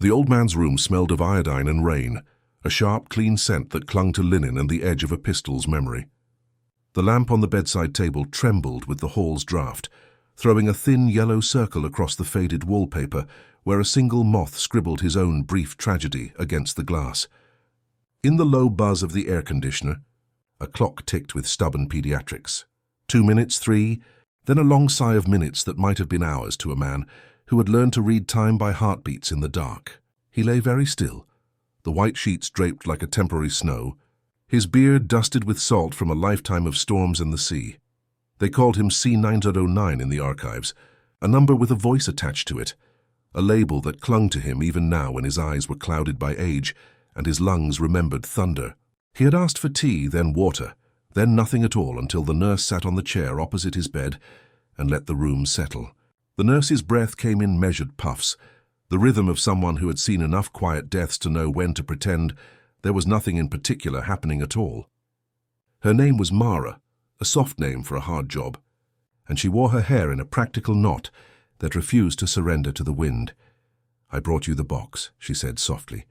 The old man's room smelled of iodine and rain, a sharp, clean scent that clung to linen and the edge of a pistol's memory. The lamp on the bedside table trembled with the hall's draught, throwing a thin yellow circle across the faded wallpaper where a single moth scribbled his own brief tragedy against the glass. In the low buzz of the air conditioner, a clock ticked with stubborn pediatrics. 2 minutes, 3, then a long sigh of minutes that might have been hours to a man who had learned to read time by heartbeats in the dark. He lay very still, the white sheets draped like a temporary snow, his beard dusted with salt from a lifetime of storms and the sea. They called him C909 in the archives, a number with a voice attached to it, a label that clung to him even now when his eyes were clouded by age and his lungs remembered thunder. He had asked for tea, then water, then nothing at all until the nurse sat on the chair opposite his bed and let the room settle. The nurse's breath came in measured puffs, the rhythm of someone who had seen enough quiet deaths to know when to pretend there was nothing in particular happening at all. Her name was Mara, a soft name for a hard job, and she wore her hair in a practical knot that refused to surrender to the wind. "I brought you the box," she said softly,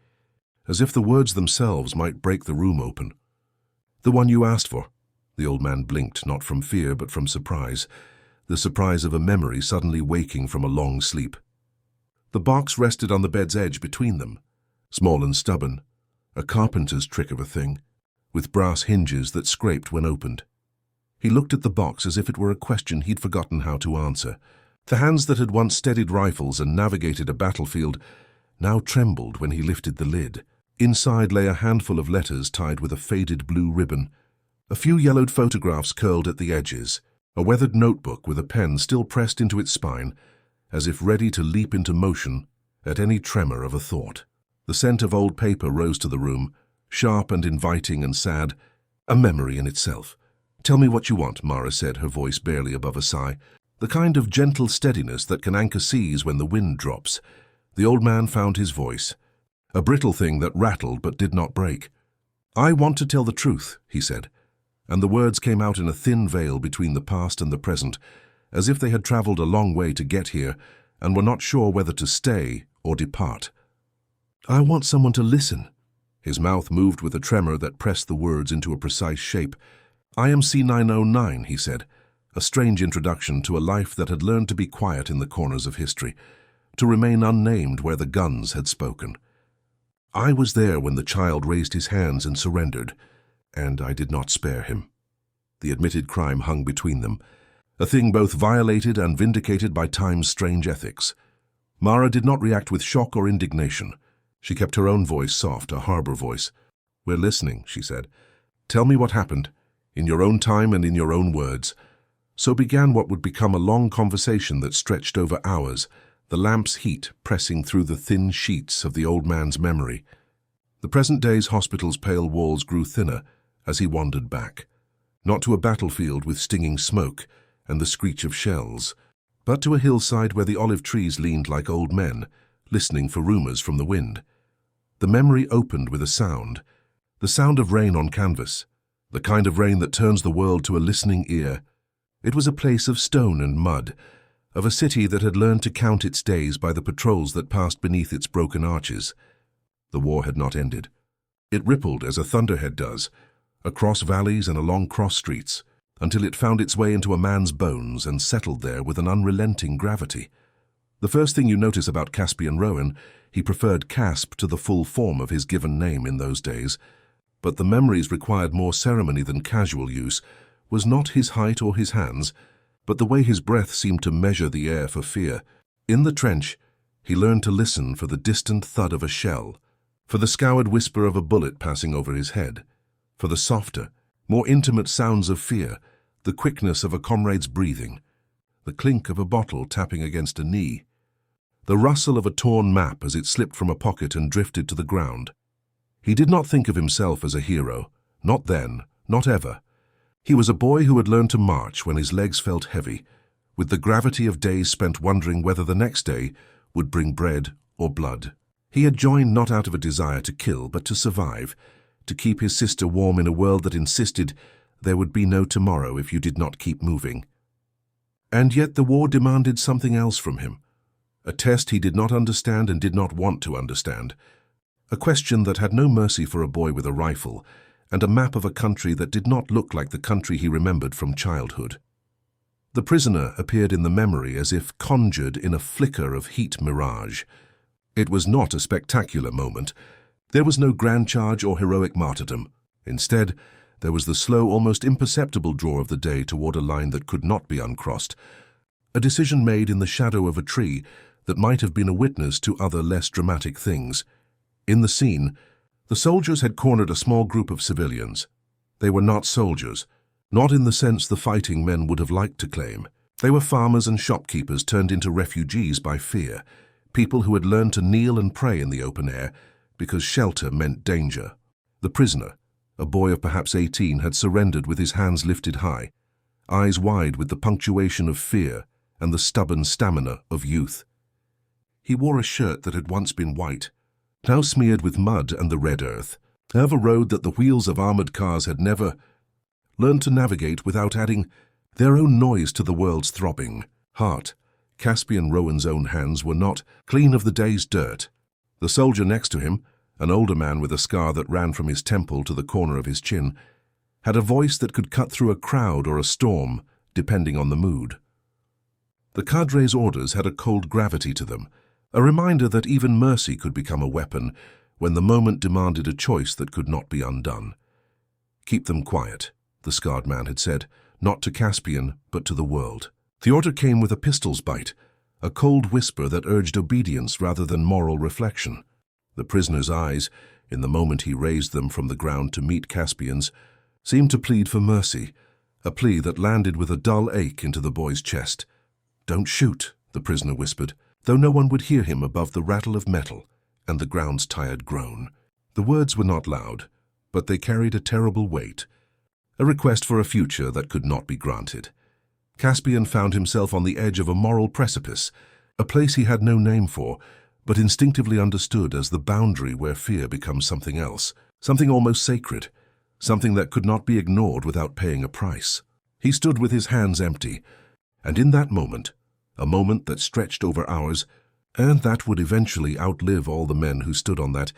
as if the words themselves might break the room open. "The one you asked for." The old man blinked, not from fear but from surprise, the surprise of a memory suddenly waking from a long sleep. The box rested on the bed's edge between them, small and stubborn, a carpenter's trick of a thing, with brass hinges that scraped when opened. He looked at the box as if it were a question he'd forgotten how to answer. The hands that had once steadied rifles and navigated a battlefield now trembled when he lifted the lid. Inside lay a handful of letters tied with a faded blue ribbon, a few yellowed photographs curled at the edges, a weathered notebook with a pen still pressed into its spine, as if ready to leap into motion at any tremor of a thought. The scent of old paper rose to the room, sharp and inviting and sad, a memory in itself. "Tell me what you want," Mara said, her voice barely above a sigh, the kind of gentle steadiness that can anchor seas when the wind drops. The old man found his voice, a brittle thing that rattled but did not break. "I want to tell the truth," he said, and the words came out in a thin veil between the past and the present, as if they had traveled a long way to get here and were not sure whether to stay or depart. "I want someone to listen." His mouth moved with a tremor that pressed the words into a precise shape. "I am C909, he said, a strange introduction to a life that had learned to be quiet in the corners of history, to remain unnamed where the guns had spoken. "I was there when the child raised his hands and surrendered, and I did not spare him." The admitted crime hung between them, a thing both violated and vindicated by time's strange ethics. Mara did not react with shock or indignation. She kept her own voice soft, a harbor voice. "We're listening," she said. "Tell me what happened, in your own time and in your own words." So began what would become a long conversation that stretched over hours, the lamp's heat pressing through the thin sheets of the old man's memory. The present day's hospital's pale walls grew thinner as he wandered back, not to a battlefield with stinging smoke and the screech of shells, but to a hillside where the olive trees leaned like old men, listening for rumors from the wind. The memory opened with a sound, the sound of rain on canvas, the kind of rain that turns the world to a listening ear. It was a place of stone and mud, of a city that had learned to count its days by the patrols that passed beneath its broken arches. The war had not ended. It rippled as a thunderhead does, across valleys and along cross streets, until it found its way into a man's bones and settled there with an unrelenting gravity. The first thing you notice about Caspian Rowan, he preferred Casp to the full form of his given name in those days, but the memories required more ceremony than casual use, was not his height or his hands, but the way his breath seemed to measure the air for fear. In the trench, he learned to listen for the distant thud of a shell, for the scoured whisper of a bullet passing over his head, for the softer, more intimate sounds of fear, the quickness of a comrade's breathing, the clink of a bottle tapping against a knee, the rustle of a torn map as it slipped from a pocket and drifted to the ground. He did not think of himself as a hero, not then, not ever. He was a boy who had learned to march when his legs felt heavy, with the gravity of days spent wondering whether the next day would bring bread or blood. He had joined not out of a desire to kill, but to survive, to keep his sister warm in a world that insisted there would be no tomorrow if you did not keep moving. And yet the war demanded something else from him, A test he did not understand and did not want to understand. A question that had no mercy for a boy with a rifle, and a map of a country that did not look like the country he remembered from childhood. The prisoner appeared in the memory as if conjured in a flicker of heat mirage. It was not a spectacular moment. There was no grand charge or heroic martyrdom. Instead, there was the slow, almost imperceptible draw of the day toward a line that could not be uncrossed. A decision made in the shadow of a tree that might have been a witness to other less dramatic things. In the scene, the soldiers had cornered a small group of civilians. They were not soldiers, not in the sense the fighting men would have liked to claim. They were farmers and shopkeepers turned into refugees by fear, people who had learned to kneel and pray in the open air because shelter meant danger. The prisoner, a boy of perhaps 18, had surrendered with his hands lifted high, eyes wide with the punctuation of fear and the stubborn stamina of youth. He wore a shirt that had once been white, now smeared with mud and the red earth, of a road that the wheels of armored cars had never learned to navigate without adding their own noise to the world's throbbing heart. Caspian Rowan's own hands were not clean of the day's dirt. The soldier next to him, an older man with a scar that ran from his temple to the corner of his chin, had a voice that could cut through a crowd or a storm, depending on the mood. The cadre's orders had a cold gravity to them, a reminder that even mercy could become a weapon when the moment demanded a choice that could not be undone. "Keep them quiet," the scarred man had said, not to Caspian, but to the world. The order came with a pistol's bite, a cold whisper that urged obedience rather than moral reflection. The prisoner's eyes, in the moment he raised them from the ground to meet Caspian's, seemed to plead for mercy, a plea that landed with a dull ache into the boy's chest. "Don't shoot," the prisoner whispered, though no one would hear him above the rattle of metal and the ground's tired groan. The words were not loud, but they carried a terrible weight, a request for a future that could not be granted. Caspian found himself on the edge of a moral precipice, a place he had no name for, but instinctively understood as the boundary where fear becomes something else, something almost sacred, something that could not be ignored without paying a price. He stood with his hands empty, and in that moment, a moment that stretched over hours, and that would eventually outlive all the men who stood on that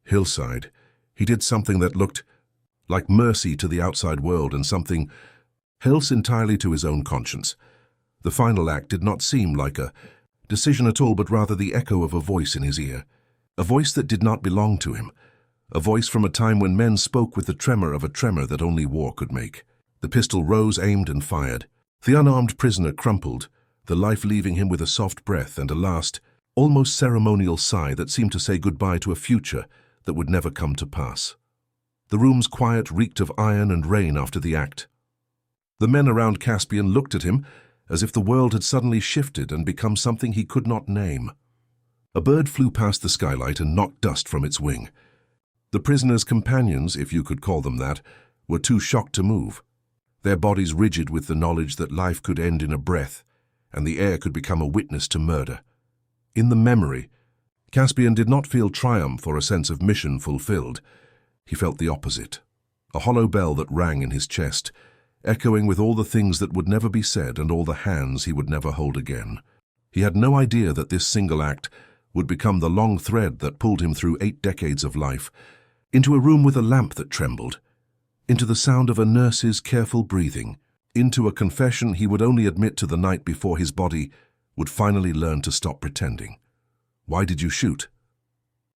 hillside, he did something that looked like mercy to the outside world and something else entirely to his own conscience. The final act did not seem like a decision at all, but rather the echo of a voice in his ear, a voice that did not belong to him, a voice from a time when men spoke with the tremor of a tremor that only war could make. The pistol rose, aimed, and fired. The unarmed prisoner crumpled, the life leaving him with a soft breath and a last, almost ceremonial sigh that seemed to say goodbye to a future that would never come to pass. The room's quiet reeked of iron and rain after the act. The men around Caspian looked at him as if the world had suddenly shifted and become something he could not name. A bird flew past the skylight and knocked dust from its wing. The prisoner's companions, if you could call them that, were too shocked to move, their bodies rigid with the knowledge that life could end in a breath and the air could become a witness to murder. In the memory, Caspian did not feel triumph or a sense of mission fulfilled. He felt the opposite, a hollow bell that rang in his chest, echoing with all the things that would never be said and all the hands he would never hold again. He had no idea that this single act would become the long thread that pulled him through 8 decades of life, into a room with a lamp that trembled, into the sound of a nurse's careful breathing, into a confession he would only admit to the night before his body would finally learn to stop pretending. "Why did you shoot?"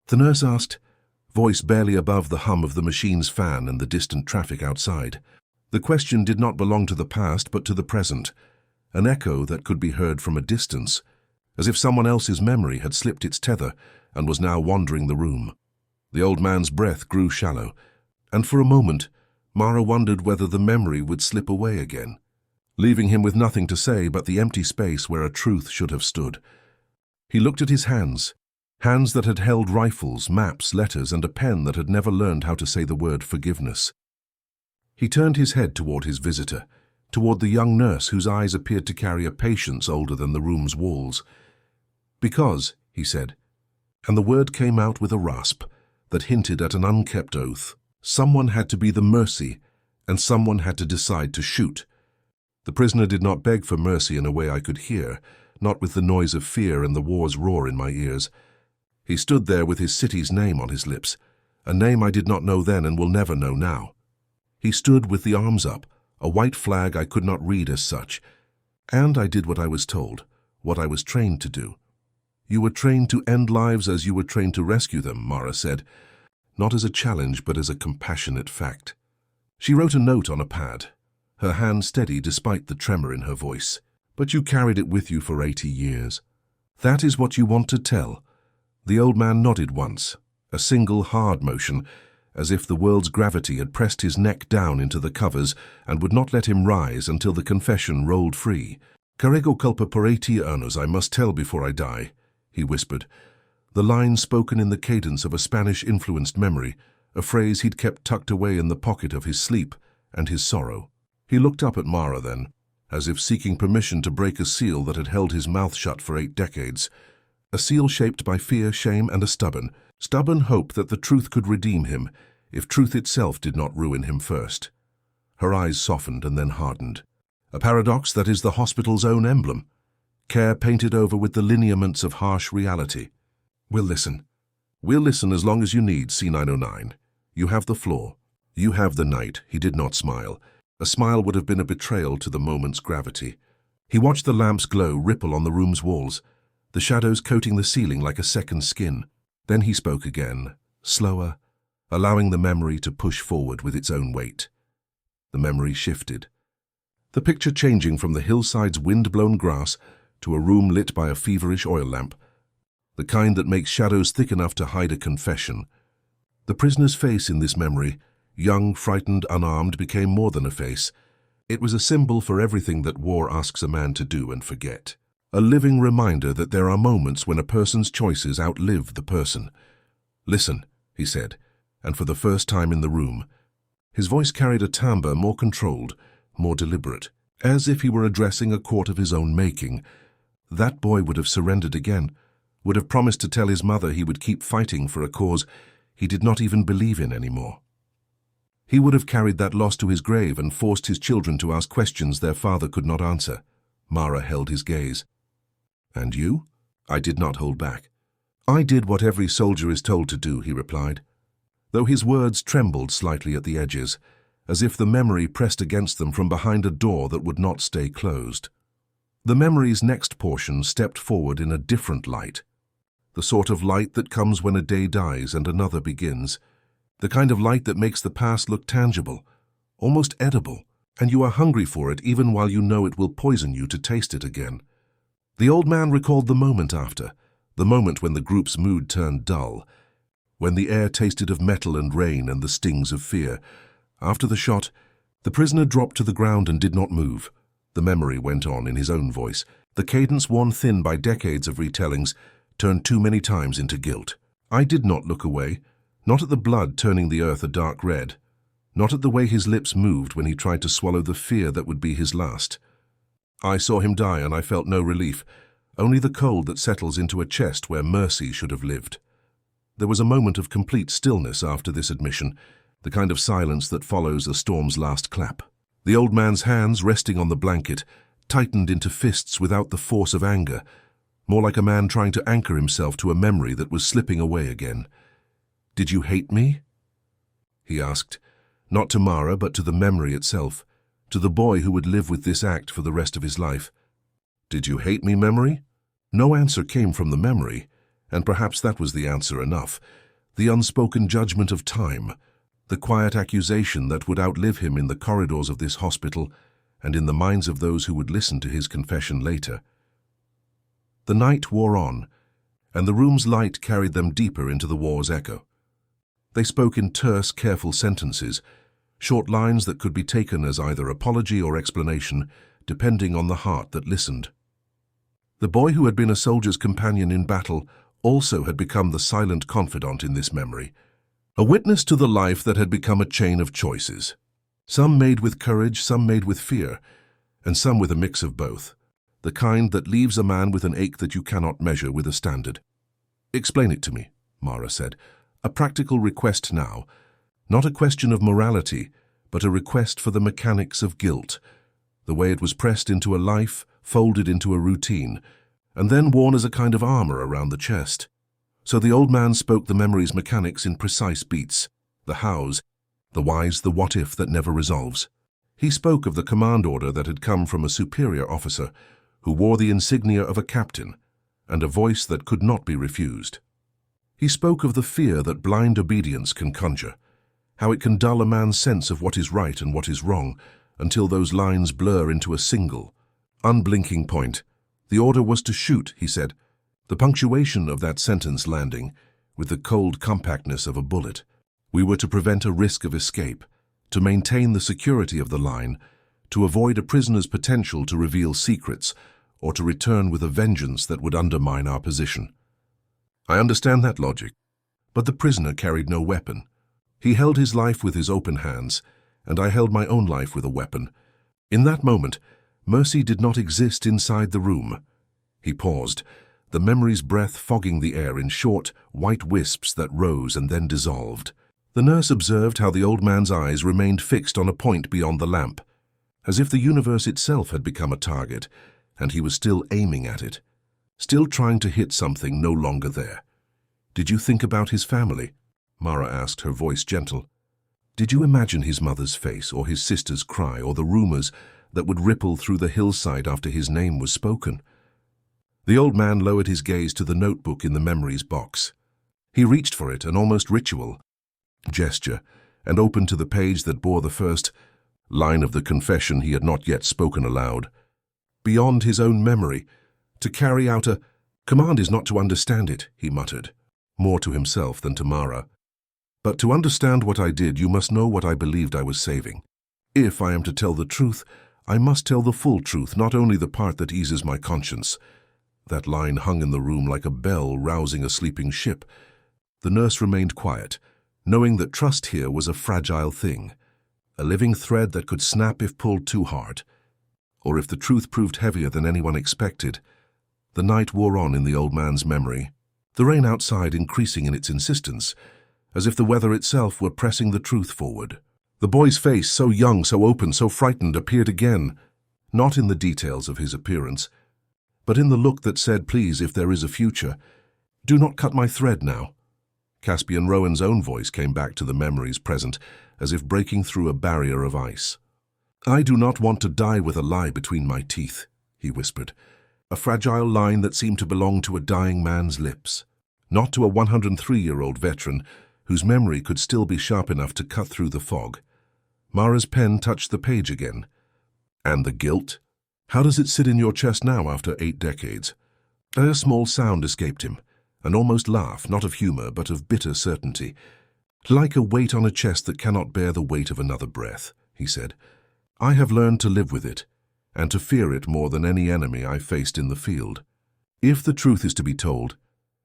The nurse asked, voice barely above the hum of the machine's fan and the distant traffic outside. The question did not belong to the past but to the present, an echo that could be heard from a distance, as if someone else's memory had slipped its tether and was now wandering the room. The old man's breath grew shallow, and for a moment Mara wondered whether the memory would slip away again, leaving him with nothing to say but the empty space where a truth should have stood. He looked at his hands, hands that had held rifles, maps, letters, and a pen that had never learned how to say the word forgiveness. He turned his head toward his visitor, toward the young nurse whose eyes appeared to carry a patience older than the room's walls. "Because," he said, and the word came out with a rasp that hinted at an unkept oath, "someone had to be the mercy, and someone had to decide to shoot." The prisoner did not beg for mercy in a way I could hear, not with the noise of fear and the war's roar in my ears. He stood there with his city's name on his lips, a name I did not know then and will never know now. He stood with the arms up, a white flag I could not read as such, and I did what I was told, what I was trained to do. You were trained to end lives as you were trained to rescue them, Mara said, not as a challenge but as a compassionate fact. She wrote a note on a pad, her hand steady despite the tremor in her voice. But you carried it with you for 80 years. That is what you want to tell. The old man nodded once, a single hard motion, as if the world's gravity had pressed his neck down into the covers and would not let him rise until the confession rolled free. Carrego culpa por 80 anos, I must tell before I die, he whispered, the line spoken in the cadence of a Spanish-influenced memory, a phrase he'd kept tucked away in the pocket of his sleep and his sorrow. He looked up at Mara then, as if seeking permission to break a seal that had held his mouth shut for 8 decades, a seal shaped by fear, shame, and a stubborn hope that the truth could redeem him, if truth itself did not ruin him first. Her eyes softened and then hardened. A paradox that is the hospital's own emblem, care painted over with the lineaments of harsh reality. We'll listen. We'll listen as long as you need, C909. You have the floor. You have the night. He did not smile. A smile would have been a betrayal to the moment's gravity. He watched the lamp's glow ripple on the room's walls, the shadows coating the ceiling like a second skin. Then he spoke again, slower, allowing the memory to push forward with its own weight. The memory shifted. The picture changing from the hillside's wind-blown grass to a room lit by a feverish oil lamp, the kind that makes shadows thick enough to hide a confession. The prisoner's face in this memory, young, frightened, unarmed, became more than a face. It was a symbol for everything that war asks a man to do and forget. A living reminder that there are moments when a person's choices outlive the person. Listen, he said, and for the first time in the room, his voice carried a timbre more controlled, more deliberate, as if he were addressing a court of his own making. That boy would have surrendered again, would have promised to tell his mother he would keep fighting for a cause he did not even believe in anymore. He would have carried that loss to his grave and forced his children to ask questions their father could not answer. Mara held his gaze. And you? I did not hold back. I did what every soldier is told to do, he replied, though his words trembled slightly at the edges, as if the memory pressed against them from behind a door that would not stay closed. The memory's next portion stepped forward in a different light, the sort of light that comes when a day dies and another begins, the kind of light that makes the past look tangible, almost edible, and you are hungry for it even while you know it will poison you to taste it again. The old man recalled the moment after, the moment when the group's mood turned dull, when the air tasted of metal and rain and the stings of fear. After the shot, the prisoner dropped to the ground and did not move. The memory went on in his own voice. The cadence, worn thin by decades of retellings, turned too many times into guilt. I did not look away, not at the blood turning the earth a dark red, not at the way his lips moved when he tried to swallow the fear that would be his last. I saw him die and I felt no relief, only the cold that settles into a chest where mercy should have lived. There was a moment of complete stillness after this admission, the kind of silence that follows a storm's last clap. The old man's hands, resting on the blanket, tightened into fists without the force of anger, more like a man trying to anchor himself to a memory that was slipping away again. Did you hate me? He asked, not to Mara but to the memory itself, to the boy who would live with this act for the rest of his life. Did you hate me, memory? No answer came from the memory, and perhaps that was the answer enough. The unspoken judgment of time, the quiet accusation that would outlive him in the corridors of this hospital and in the minds of those who would listen to his confession later. The night wore on, and the room's light carried them deeper into the war's echo. They spoke in terse, careful sentences, short lines that could be taken as either apology or explanation, depending on the heart that listened. The boy who had been a soldier's companion in battle also had become the silent confidant in this memory, a witness to the life that had become a chain of choices, some made with courage, some made with fear, and some with a mix of both, the kind that leaves a man with an ache that you cannot measure with a standard. Explain it to me, Mara said, a practical request now, not a question of morality, but a request for the mechanics of guilt, the way it was pressed into a life, folded into a routine, and then worn as a kind of armor around the chest. So the old man spoke the memory's mechanics in precise beats, the hows, the whys, the what-if that never resolves. He spoke of the command order that had come from a superior officer who wore the insignia of a captain and a voice that could not be refused. He spoke of the fear that blind obedience can conjure, how it can dull a man's sense of what is right and what is wrong until those lines blur into a single, unblinking point. The order was to shoot, he said, the punctuation of that sentence landing with the cold compactness of a bullet. We were to prevent a risk of escape, to maintain the security of the line, to avoid a prisoner's potential to reveal secrets or to return with a vengeance that would undermine our position. I understand that logic, but the prisoner carried no weapon. He held his life with his open hands, and I held my own life with a weapon. In that moment, mercy did not exist inside the room. He paused, the memory's breath fogging the air in short, white wisps that rose and then dissolved. The nurse observed how the old man's eyes remained fixed on a point beyond the lamp, as if the universe itself had become a target, and he was still aiming at it, still trying to hit something no longer there. Did you think about his family? Mara asked, her voice gentle. Did you imagine his mother's face or his sister's cry or the rumors that would ripple through the hillside after his name was spoken? The old man lowered his gaze to the notebook in the memories box. He reached for it, an almost ritual gesture, and opened to the page that bore the first line of the confession he had not yet spoken aloud. Beyond his own memory, to carry out a command is not to understand it, he muttered, more to himself than to Mara. But to understand what I did, you must know what I believed I was saving. If I am to tell the truth, I must tell the full truth, not only the part that eases my conscience. That line hung in the room like a bell rousing a sleeping ship. The nurse remained quiet, knowing that trust here was a fragile thing, a living thread that could snap if pulled too hard, or if the truth proved heavier than anyone expected. The night wore on in the old man's memory, the rain outside increasing in its insistence, as if the weather itself were pressing the truth forward. The boy's face, so young, so open, so frightened, appeared again, not in the details of his appearance, but in the look that said, "Please, if there is a future, do not cut my thread now." Caspian Rowan's own voice came back to the memories present, as if breaking through a barrier of ice. "I do not want to die with a lie between my teeth," he whispered, a fragile line that seemed to belong to a dying man's lips, not to a 103-year-old veteran whose memory could still be sharp enough to cut through the fog. Mara's pen touched the page again. "And the guilt? How does it sit in your chest now after 8 decades? A small sound escaped him, an almost laugh, not of humor, but of bitter certainty. "Like a weight on a chest that cannot bear the weight of another breath," he said. "I have learned to live with it, and to fear it more than any enemy I faced in the field. If the truth is to be told,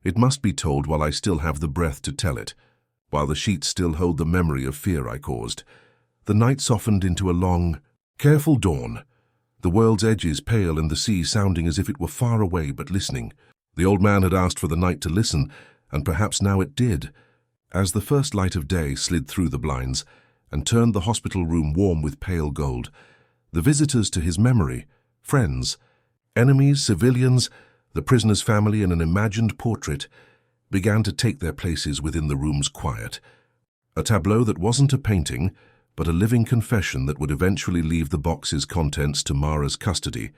it must be told while I still have the breath to tell it, while the sheets still hold the memory of fear I caused." The night softened into a long, careful dawn, the world's edges pale and the sea sounding as if it were far away but listening. The old man had asked for the night to listen, and perhaps now it did, as the first light of day slid through the blinds and turned the hospital room warm with pale gold. The visitors to his memory, friends, enemies, civilians, the prisoner's family and an imagined portrait, began to take their places within the room's quiet. A tableau that wasn't a painting, but a living confession that would eventually leave the box's contents to Mara's custody,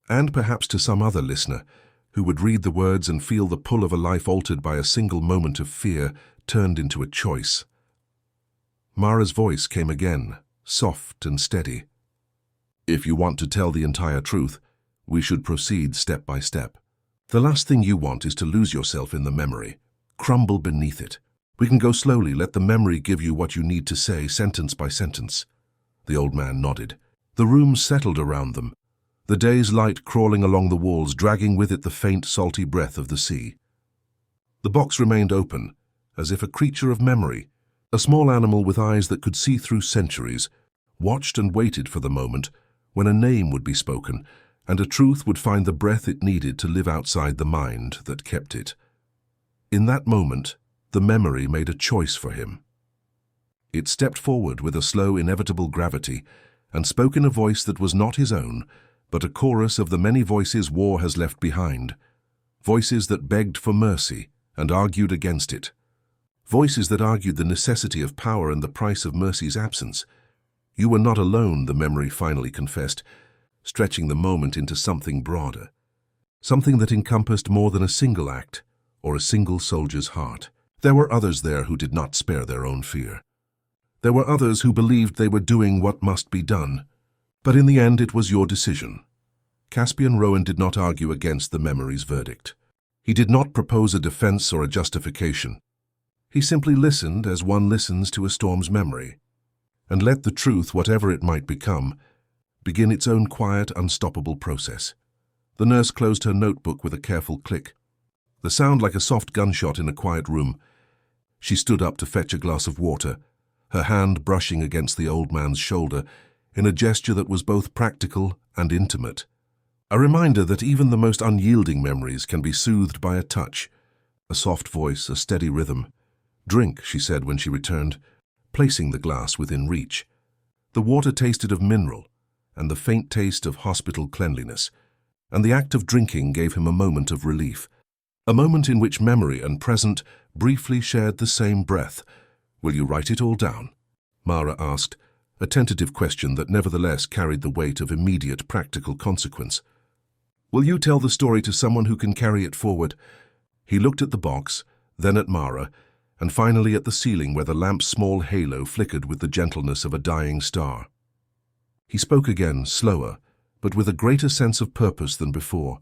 and perhaps to some other listener who would read the words and feel the pull of a life altered by a single moment of fear turned into a choice. Mara's voice came again, soft and steady. "If you want to tell the entire truth, we should proceed step by step. The last thing you want is to lose yourself in the memory, crumble beneath it. We can go slowly, let the memory give you what you need to say, sentence by sentence." The old man nodded. The room settled around them, the day's light crawling along the walls, dragging with it the faint, salty breath of the sea. The box remained open, as if a creature of memory, a small animal with eyes that could see through centuries, watched and waited for the moment when a name would be spoken and a truth would find the breath it needed to live outside the mind that kept it. In that moment, the memory made a choice for him. It stepped forward with a slow, inevitable gravity and spoke in a voice that was not his own, but a chorus of the many voices war has left behind, Voices that begged for mercy and argued against it. Voices that argued the necessity of power and the price of mercy's absence. You were not alone, the memory finally confessed, stretching the moment into something broader. Something that encompassed more than a single act or a single soldier's heart. There were others there who did not spare their own fear. There were others who believed they were doing what must be done. But in the end, it was your decision. Caspian Rowan did not argue against the memory's verdict. He did not propose a defense or a justification. He simply listened as one listens to a storm's memory, and let the truth, whatever it might become, begin its own quiet, unstoppable process. The nurse closed her notebook with a careful click. The sound like a soft gunshot in a quiet room. She stood up to fetch a glass of water, her hand brushing against the old man's shoulder in a gesture that was both practical and intimate. A reminder that even the most unyielding memories can be soothed by a touch, a soft voice, a steady rhythm. "Drink," she said when she returned, placing the glass within reach. The water tasted of mineral and the faint taste of hospital cleanliness, and the act of drinking gave him a moment of relief, a moment in which memory and present briefly shared the same breath. "Will you write it all down?" Mara asked, a tentative question that nevertheless carried the weight of immediate practical consequence. "Will you tell the story to someone who can carry it forward?" He looked at the box, then at Mara, and finally at the ceiling where the lamp's small halo flickered with the gentleness of a dying star. He spoke again, slower, but with a greater sense of purpose than before.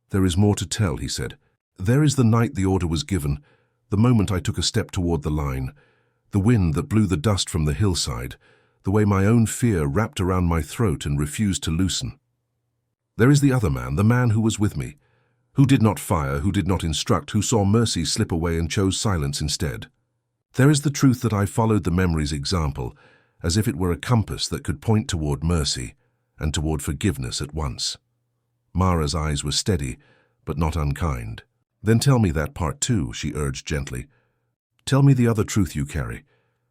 "There is more to tell," he said. "There is the night the order was given, the moment I took a step toward the line, the wind that blew the dust from the hillside, the way my own fear wrapped around my throat and refused to loosen. There is the other man, the man who was with me, who did not fire, who did not instruct, who saw mercy slip away and chose silence instead. There is the truth that I followed the memory's example, as if it were a compass that could point toward mercy and toward forgiveness at once." Mara's eyes were steady, but not unkind. "Then tell me that part too," she urged gently. "Tell me the other truth you carry,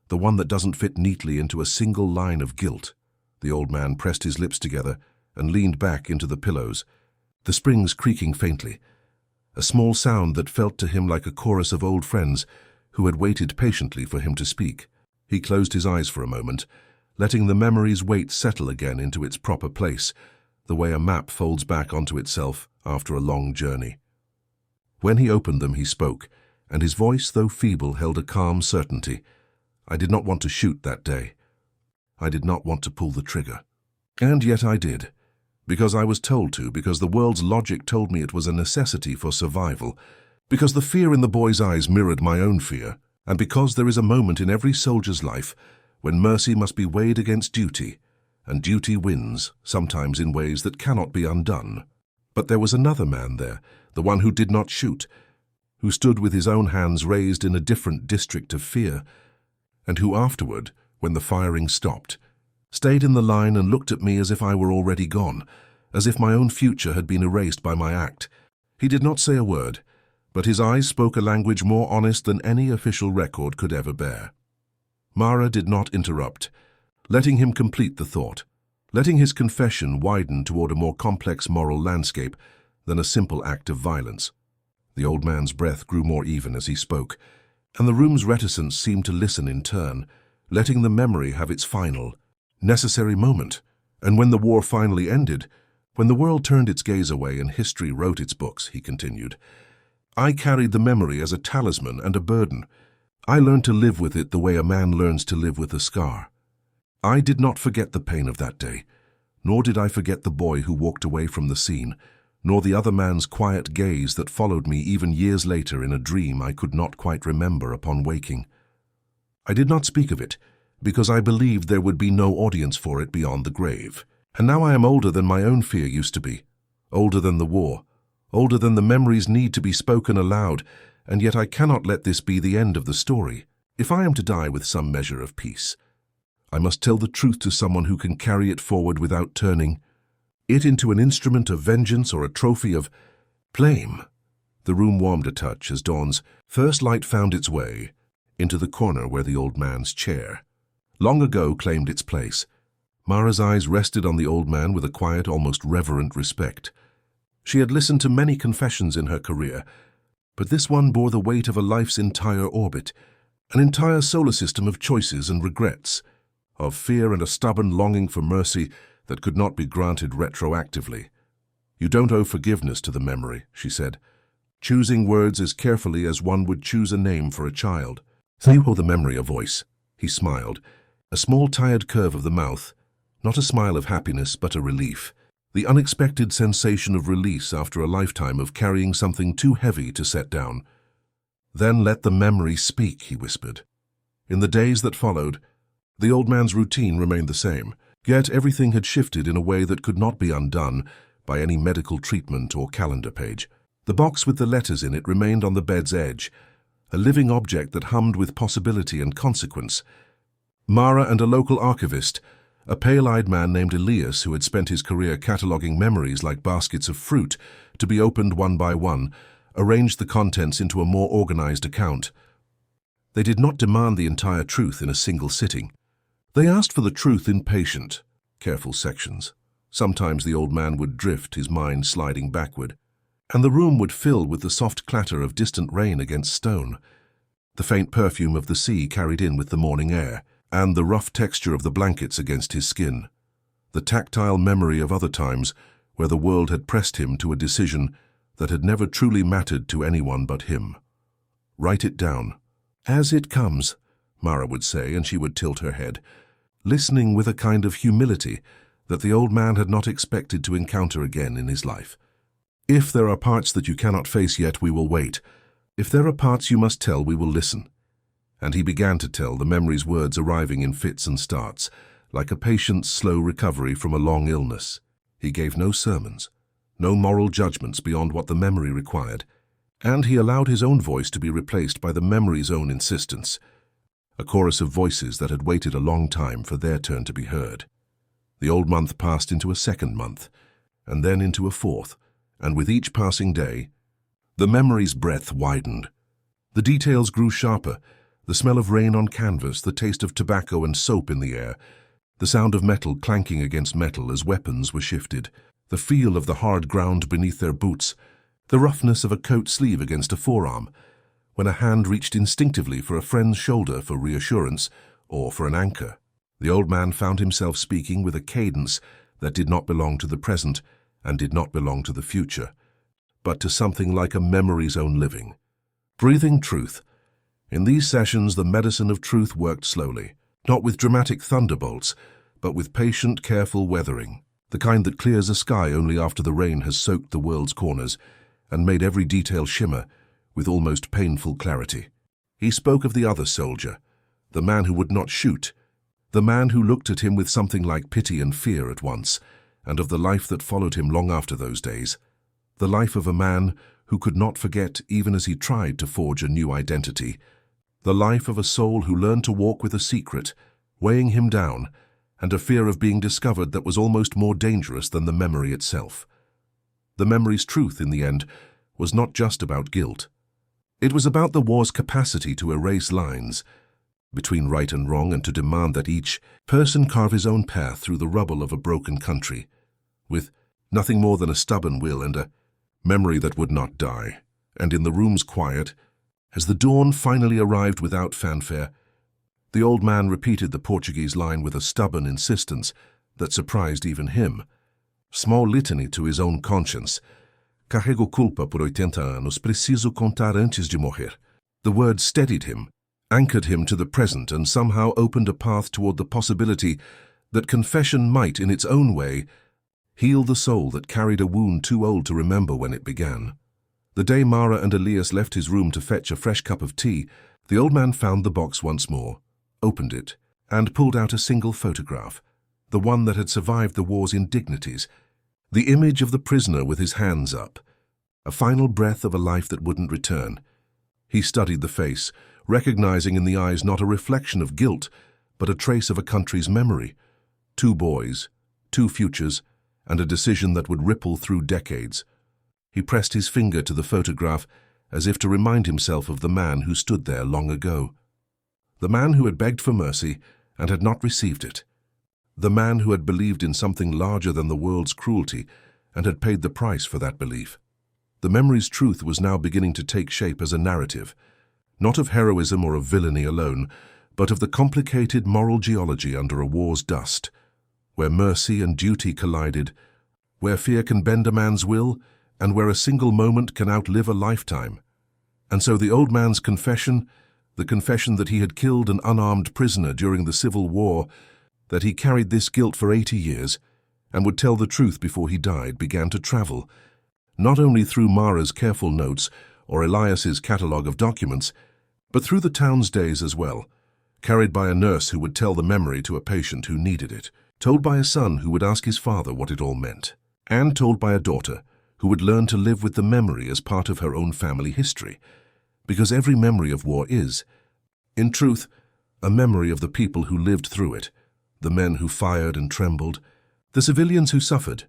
the one that doesn't fit neatly into a single line of guilt." The old man pressed his lips together and leaned back into the pillows, the springs creaking faintly, a small sound that felt to him like a chorus of old friends who had waited patiently for him to speak. He closed his eyes for a moment, letting the memory's weight settle again into its proper place, the way a map folds back onto itself after a long journey. When he opened them, he spoke, and his voice, though feeble, held a calm certainty. "I did not want to shoot that day. I did not want to pull the trigger. And yet I did. Because I was told to, because the world's logic told me it was a necessity for survival, because the fear in the boy's eyes mirrored my own fear, and because there is a moment in every soldier's life when mercy must be weighed against duty, and duty wins, sometimes in ways that cannot be undone. But there was another man there, the one who did not shoot, who stood with his own hands raised in a different district of fear, and who afterward, when the firing stopped, stayed in the line and looked at me as if I were already gone, as if my own future had been erased by my act. He did not say a word, but his eyes spoke a language more honest than any official record could ever bear." Mara did not interrupt, letting him complete the thought, letting his confession widen toward a more complex moral landscape than a simple act of violence. The old man's breath grew more even as he spoke, and the room's reticence seemed to listen in turn, letting the memory have its final, necessary moment. "And when the war finally ended, when the world turned its gaze away and history wrote its books," he continued, "I carried the memory as a talisman and a burden. I learned to live with it the way a man learns to live with a scar. I did not forget the pain of that day, nor did I forget the boy who walked away from the scene, nor the other man's quiet gaze that followed me even years later in a dream I could not quite remember upon waking. I did not speak of it, because I believed there would be no audience for it beyond the grave. And now I am older than my own fear used to be, older than the war, older than the memories need to be spoken aloud, and yet I cannot let this be the end of the story. If I am to die with some measure of peace, I must tell the truth to someone who can carry it forward without turning it into an instrument of vengeance or a trophy of blame." The room warmed a touch as dawn's first light found its way into the corner where the old man's chair, long ago, claimed its place. Mara's eyes rested on the old man with a quiet, almost reverent respect. She had listened to many confessions in her career, but this one bore the weight of a life's entire orbit, an entire solar system of choices and regrets, of fear and a stubborn longing for mercy that could not be granted retroactively. "You don't owe forgiveness to the memory," she said, choosing words as carefully as one would choose a name for a child. "You owe the memory a voice," he smiled, a small tired curve of the mouth, not a smile of happiness but a relief, the unexpected sensation of release after a lifetime of carrying something too heavy to set down. "Then let the memory speak," he whispered. In the days that followed, the old man's routine remained the same, yet everything had shifted in a way that could not be undone by any medical treatment or calendar page. The box with the letters in it remained on the bed's edge, a living object that hummed with possibility and consequence. Mara and a local archivist, a pale-eyed man named Elias who had spent his career cataloguing memories like baskets of fruit to be opened one by one, arranged the contents into a more organized account. They did not demand the entire truth in a single sitting. They asked for the truth in patient, careful sections. Sometimes the old man would drift, his mind sliding backward, and the room would fill with the soft clatter of distant rain against stone, the faint perfume of the sea carried in with the morning air, and the rough texture of the blankets against his skin, the tactile memory of other times where the world had pressed him to a decision that had never truly mattered to anyone but him. "Write it down. As it comes," Mara would say, and she would tilt her head, listening with a kind of humility that the old man had not expected to encounter again in his life. "If there are parts that you cannot face yet, we will wait. If there are parts you must tell, we will listen." And he began to tell, the memory's words arriving in fits and starts, like a patient's slow recovery from a long illness. He gave no sermons, no moral judgments beyond what the memory required, and he allowed his own voice to be replaced by the memory's own insistence, a chorus of voices that had waited a long time for their turn to be heard. The old month passed into a second month, and then into a fourth, and with each passing day, the memory's breadth widened. The details grew sharper, the smell of rain on canvas, the taste of tobacco and soap in the air, the sound of metal clanking against metal as weapons were shifted, the feel of the hard ground beneath their boots, the roughness of a coat sleeve against a forearm, when a hand reached instinctively for a friend's shoulder for reassurance or for an anchor. The old man found himself speaking with a cadence that did not belong to the present and did not belong to the future, but to something like a memory's own living. Breathing truth. In these sessions, the medicine of truth worked slowly, not with dramatic thunderbolts, but with patient, careful weathering, the kind that clears a sky only after the rain has soaked the world's corners and made every detail shimmer with almost painful clarity. He spoke of the other soldier, the man who would not shoot, the man who looked at him with something like pity and fear at once, and of the life that followed him long after those days, the life of a man who could not forget even as he tried to forge a new identity, the life of a soul who learned to walk with a secret, weighing him down, and a fear of being discovered that was almost more dangerous than the memory itself. The memory's truth, in the end, was not just about guilt. It was about the war's capacity to erase lines between right and wrong and to demand that each person carve his own path through the rubble of a broken country, with nothing more than a stubborn will and a memory that would not die. And in the room's quiet, as the dawn finally arrived without fanfare, the old man repeated the Portuguese line with a stubborn insistence that surprised even him. Small litany to his own conscience. "Carrego culpa por 80 anos, preciso contar antes de morrer." The word steadied him, anchored him to the present, and somehow opened a path toward the possibility that confession might, in its own way, heal the soul that carried a wound too old to remember when it began. The day Mara and Elias left his room to fetch a fresh cup of tea, the old man found the box once more, opened it, and pulled out a single photograph, the one that had survived the war's indignities, the image of the prisoner with his hands up, a final breath of a life that wouldn't return. He studied the face, recognizing in the eyes not a reflection of guilt, but a trace of a country's memory. 2 boys, 2 futures, and a decision that would ripple through decades. He pressed his finger to the photograph as if to remind himself of the man who stood there long ago. The man who had begged for mercy and had not received it. The man who had believed in something larger than the world's cruelty and had paid the price for that belief. The memory's truth was now beginning to take shape as a narrative, not of heroism or of villainy alone, but of the complicated moral geology under a war's dust, where mercy and duty collided, where fear can bend a man's will, and where a single moment can outlive a lifetime. And so the old man's confession, the confession that he had killed an unarmed prisoner during the Civil War, that he carried this guilt for 80 years, and would tell the truth before he died, began to travel, not only through Mara's careful notes or Elias's catalogue of documents, but through the town's days as well, carried by a nurse who would tell the memory to a patient who needed it, told by a son who would ask his father what it all meant, and told by a daughter who would learn to live with the memory as part of her own family history, because every memory of war is, in truth, a memory of the people who lived through it, the men who fired and trembled, the civilians who suffered,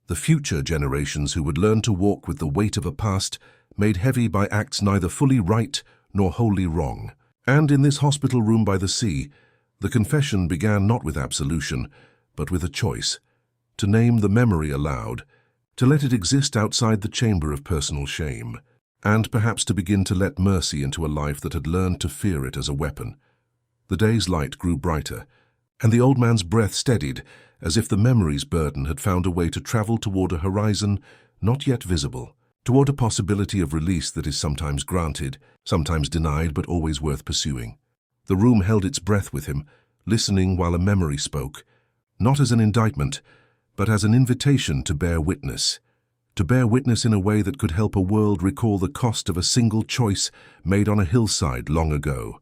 the future generations who would learn to walk with the weight of a past made heavy by acts neither fully right nor wholly wrong. And in this hospital room by the sea, the confession began not with absolution, but with a choice, to name the memory aloud, to let it exist outside the chamber of personal shame, and perhaps to begin to let mercy into a life that had learned to fear it as a weapon. The day's light grew brighter, and the old man's breath steadied, as if the memory's burden had found a way to travel toward a horizon not yet visible, toward a possibility of release that is sometimes granted, sometimes denied, but always worth pursuing. The room held its breath with him, listening while a memory spoke, not as an indictment, but as an invitation to bear witness in a way that could help a world recall the cost of a single choice made on a hillside long ago.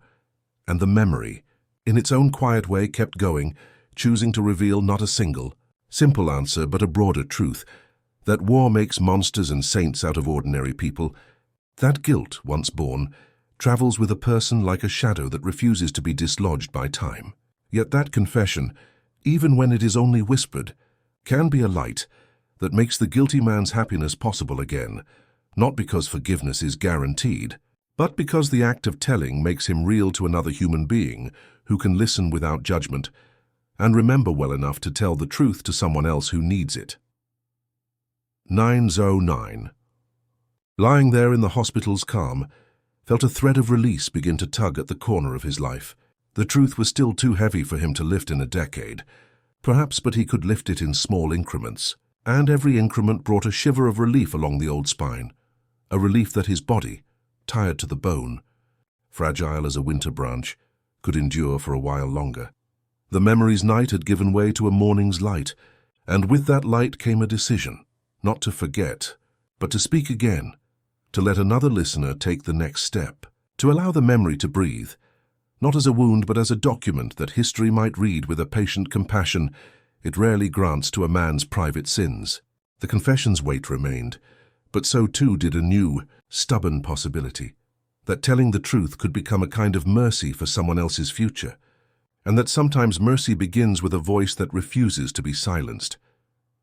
And the memory, in its own quiet way, kept going, choosing to reveal not a single, simple answer, but a broader truth, that war makes monsters and saints out of ordinary people, that guilt, once born, travels with a person like a shadow that refuses to be dislodged by time. Yet that confession, even when it is only whispered, can be a light that makes the guilty man's happiness possible again, not because forgiveness is guaranteed, but because the act of telling makes him real to another human being who can listen without judgment and remember well enough to tell the truth to someone else who needs it. 909. Lying there in the hospital's calm, felt a thread of release begin to tug at the corner of his life. The truth was still too heavy for him to lift in a decade, perhaps, but he could lift it in small increments, and every increment brought a shiver of relief along the old spine, a relief that his body, tired to the bone, fragile as a winter branch, could endure for a while longer. The memory's night had given way to a morning's light, and with that light came a decision, not to forget, but to speak again, to let another listener take the next step, to allow the memory to breathe, not as a wound but as a document that history might read with a patient compassion it rarely grants to a man's private sins. The confession's weight remained, but so too did a new, stubborn possibility, that telling the truth could become a kind of mercy for someone else's future, and that sometimes mercy begins with a voice that refuses to be silenced.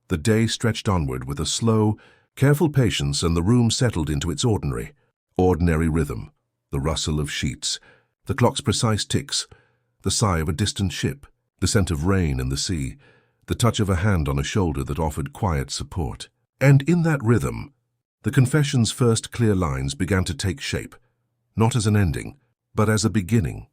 The day stretched onward with a slow, careful patience, and the room settled into its ordinary rhythm, the rustle of sheets, the clock's precise ticks, the sigh of a distant ship, the scent of rain in the sea, the touch of a hand on a shoulder that offered quiet support. And in that rhythm, the confession's first clear lines began to take shape, not as an ending, but as a beginning.